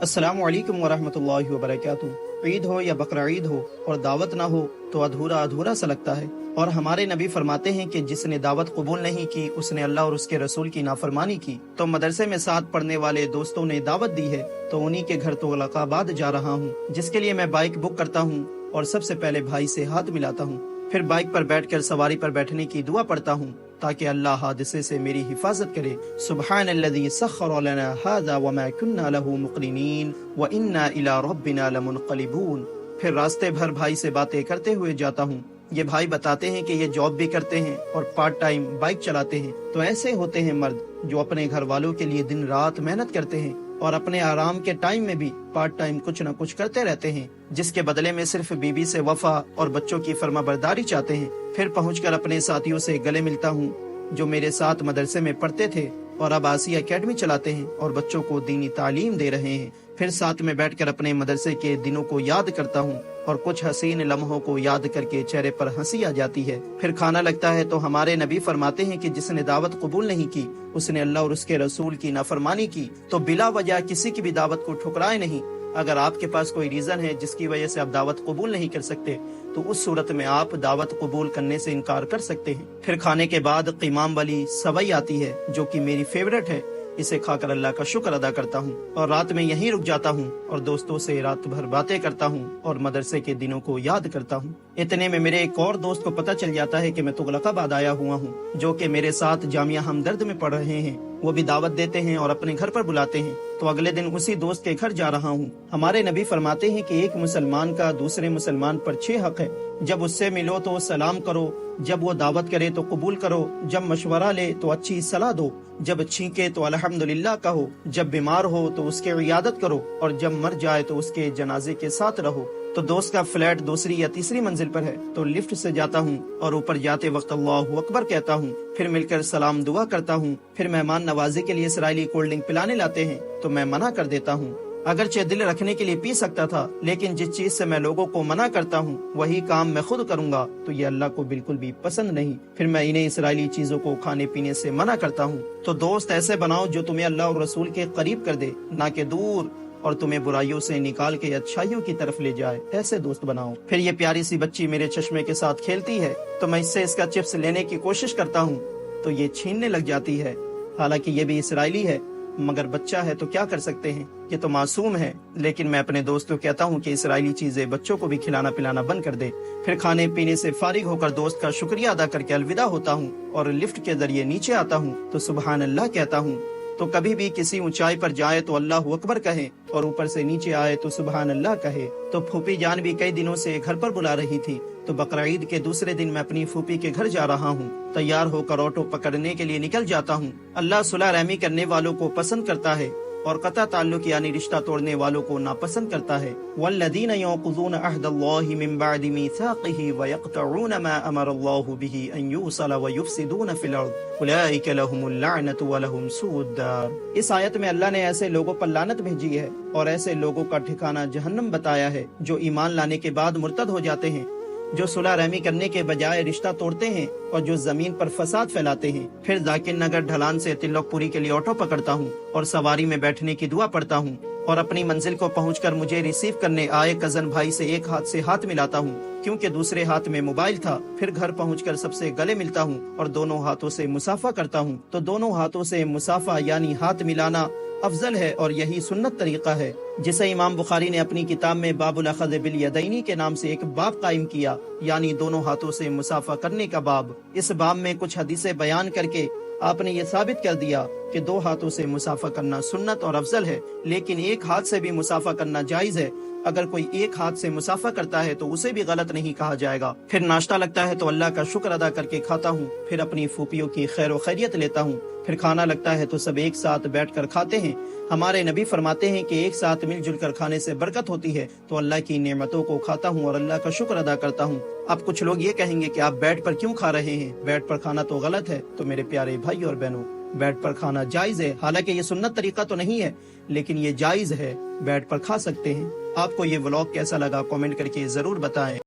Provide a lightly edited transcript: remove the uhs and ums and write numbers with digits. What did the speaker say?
अस्सलामु अलैकुम वरहमतुल्लाहि वबरकातुहू। ईद हो या बकरा ईद हो और दावत ना हो तो अधूरा अधूरा सा लगता है। और हमारे नबी फरमाते हैं कि जिसने दावत कबूल नहीं की उसने अल्लाह और उसके रसूल की नाफरमानी की। तो मदरसे में साथ पढ़ने वाले दोस्तों ने दावत दी है तो उन्हीं के घर तो लकाबाद जा रहा हूँ, जिसके लिए मैं बाइक बुक करता हूँ और सबसे पहले भाई से हाथ मिलाता हूँ। फिर बाइक पर बैठकर सवारी पर बैठने की दुआ पढ़ता हूँ ताकि अल्लाह हादसे से मेरी हिफाजत करे। सुब्हानल्लज़ी सख्खर लना हाज़ा वमा कुन्ना लहू मुक़रिनीन व इन्ना इला रब्बिना लमुनक़लिबून। फिर रास्ते भर भाई से बातें करते हुए जाता हूँ। ये भाई बताते हैं कि ये जॉब भी करते हैं और पार्ट टाइम बाइक चलाते हैं। तो ऐसे होते हैं मर्द जो अपने घर वालों के लिए दिन रात मेहनत करते हैं और अपने आराम के टाइम में भी पार्ट टाइम कुछ न कुछ करते रहते हैं, जिसके बदले में सिर्फ बीबी से वफा और बच्चों की फरमाबरदारी चाहते हैं। फिर पहुंचकर अपने साथियों से गले मिलता हूं जो मेरे साथ मदरसे में पढ़ते थे और अब आसिया एकेडमी चलाते हैं और बच्चों को दीनी तालीम दे रहे हैं। फिर साथ में बैठकर अपने मदरसे के दिनों को याद करता हूँ और कुछ हसीन लम्हों को याद करके चेहरे पर हंसी आ जाती है। फिर खाना लगता है तो हमारे नबी फरमाते हैं कि जिसने दावत कबूल नहीं की उसने अल्लाह और उसके रसूल की नाफरमानी की। तो बिला वजह किसी की भी दावत को ठुकराए नहीं। अगर आपके पास कोई रीजन है जिसकी वजह से आप दावत कबूल नहीं कर सकते तो उस सूरत में आप दावत कबूल करने से इनकार कर सकते हैं। फिर खाने के बाद क़िमाम वाली सवई आती है जो कि मेरी फेवरेट है। इसे खाकर अल्लाह का शुक्र अदा करता हूँ और रात में यहीं रुक जाता हूँ और दोस्तों से रात भर बातें करता हूँ और मदरसे के दिनों को याद करता हूँ। इतने में मेरे एक और दोस्त को पता चल जाता है कि मैं तुगलकाबाद आया हुआ हूँ, जो कि मेरे साथ जामिया हमदर्द में पढ़ रहे हैं। वो भी दावत देते हैं और अपने घर पर बुलाते हैं। तो अगले दिन उसी दोस्त के घर जा रहा हूँ। हमारे नबी फरमाते हैं कि एक मुसलमान का दूसरे मुसलमान पर 6 हक है। जब उससे मिलो तो सलाम करो, जब वो दावत करे तो कबूल करो, जब मशवरा ले तो अच्छी सलाह दो, जब छींके तो अल्हम्दुलिल्लाह कहो, जब बीमार हो तो उसकी इयादत करो और जब मर जाए तो उसके जनाजे के साथ रहो। तो दोस्त का फ्लैट दूसरी या तीसरी मंजिल पर है तो लिफ्ट से जाता हूँ और ऊपर जाते वक्त अल्लाहु अकबर कहता हूँ। फिर मिलकर सलाम दुआ करता हूँ। फिर मेहमान नवाजी के लिए इसराइली कोल्ड ड्रिंक पिलाने लाते हैं तो मैं मना कर देता हूँ। अगरचे दिल रखने के लिए पी सकता था, लेकिन जिस चीज से मैं लोगों को मना करता हूँ वही काम मैं खुद करूंगा तो ये अल्लाह को बिल्कुल भी पसंद नहीं। फिर मैं इन्हें इसराइली चीजों को खाने पीने से मना करता हूँ। तो दोस्त ऐसे बनाओ जो तुम्हें अल्लाह और रसूल के करीब कर दे, ना कि दूर, और तुम्हें बुराइयों से निकाल के अच्छाइयों की तरफ ले जाए। ऐसे दोस्त बनाओ। फिर ये प्यारी सी बच्ची मेरे चश्मे के साथ खेलती है तो मैं इससे इसका चिप्स लेने की कोशिश करता हूँ तो ये छीनने लग जाती है। हालांकि ये भी इसराइली है मगर बच्चा है तो क्या कर सकते हैं, ये तो मासूम है। लेकिन मैं अपने दोस्तों को कहता हूँ कि इसराइली चीजें बच्चों को भी खिलाना पिलाना बंद कर दे। फिर खाने पीने से फारिग होकर दोस्त का शुक्रिया अदा करके अलविदा होता हूँ और लिफ्ट के जरिए नीचे आता हूँ तो सुबहान अल्लाह कहता हूँ। तो कभी भी किसी ऊंचाई पर जाए तो अल्लाहु अकबर कहे और ऊपर से नीचे आए तो सुबहान अल्लाह कहे। तो फूफी जान भी कई दिनों से घर पर बुला रही थी तो बकरा ईद के दूसरे दिन मैं अपनी फूफी के घर जा रहा हूँ। तैयार होकर ऑटो पकड़ने के लिए निकल जाता हूँ। अल्लाह सुलह रहमी करने वालों को पसंद करता है और कता ताल्लुक यानी रिश्ता तोड़ने वालों को नापसंद करता है। वल्लज़ीना यंकुज़ूना अहदल्लाहि मिन बअदि मीसाक़िही व यक़तऊना मा अमरल्लाहु बिही अन युसला व युफ़सिदूना फ़िल अर्ज़ उलाइका लहुमुल लअनतु व लहुम सूउद दार। इस आयत में अल्लाह ने ऐसे लोगों पर लानत भेजी है और ऐसे लोगों का ठिकाना जहन्नम बताया है जो ईमान लाने के बाद मुर्तद हो जाते हैं, जो सुलह रहमी करने के बजाय रिश्ता तोड़ते हैं और जो जमीन पर फसाद फैलाते हैं। फिर जाकिर नगर ढलान से तिलकपुरी के लिए ऑटो पकड़ता हूँ और सवारी में बैठने की दुआ पढ़ता हूँ और अपनी मंजिल को पहुंचकर मुझे रिसीव करने आए कजन भाई से एक हाथ से हाथ मिलाता हूँ क्योंकि दूसरे हाथ में मोबाइल था। फिर घर पहुंचकर सबसे गले मिलता हूँ और दोनों हाथों से मुसाफा करता हूँ। तो दोनों हाथों से मुसाफा यानी हाथ मिलाना अफजल है और यही सुन्नत तरीका है, जिसे इमाम बुखारी ने अपनी किताब में बाबुल अख़ज़ बिल यदैनी के नाम से एक बाब कायम किया, यानी दोनों हाथों से मुसाफा करने का बाब। इस बाब में कुछ हदीसें बयान करके आपने ये साबित कर दिया कि 2 हाथों से मुसाफा करना सुन्नत और अफजल है, लेकिन एक हाथ से भी मुसाफा करना जायज है। अगर कोई एक हाथ से मुसाफा करता है तो उसे भी गलत नहीं कहा जाएगा। फिर नाश्ता लगता है तो अल्लाह का शुक्र अदा करके खाता हूँ। फिर अपनी फूफियों की खैर खैरियत लेता हूँ। फिर खाना लगता है तो सब एक साथ बैठकर खाते हैं। हमारे नबी फरमाते हैं कि एक साथ मिलजुल कर खाने से बरकत होती है। तो अल्लाह की नेमतों को खाता हूँ और अल्लाह का शुक्र अदा करता हूँ। अब कुछ लोग ये कहेंगे कि आप बेड पर क्यों खा रहे हैं, बेड पर खाना तो गलत है। तो मेरे प्यारे भाई और बहनों, बेड पर खाना जायज है। हालांकि ये सुन्नत तरीका तो नहीं है लेकिन ये जायज है, बेड पर खा सकते हैं। आपको ये व्लॉग कैसा लगा कमेंट करके जरूर बताएं।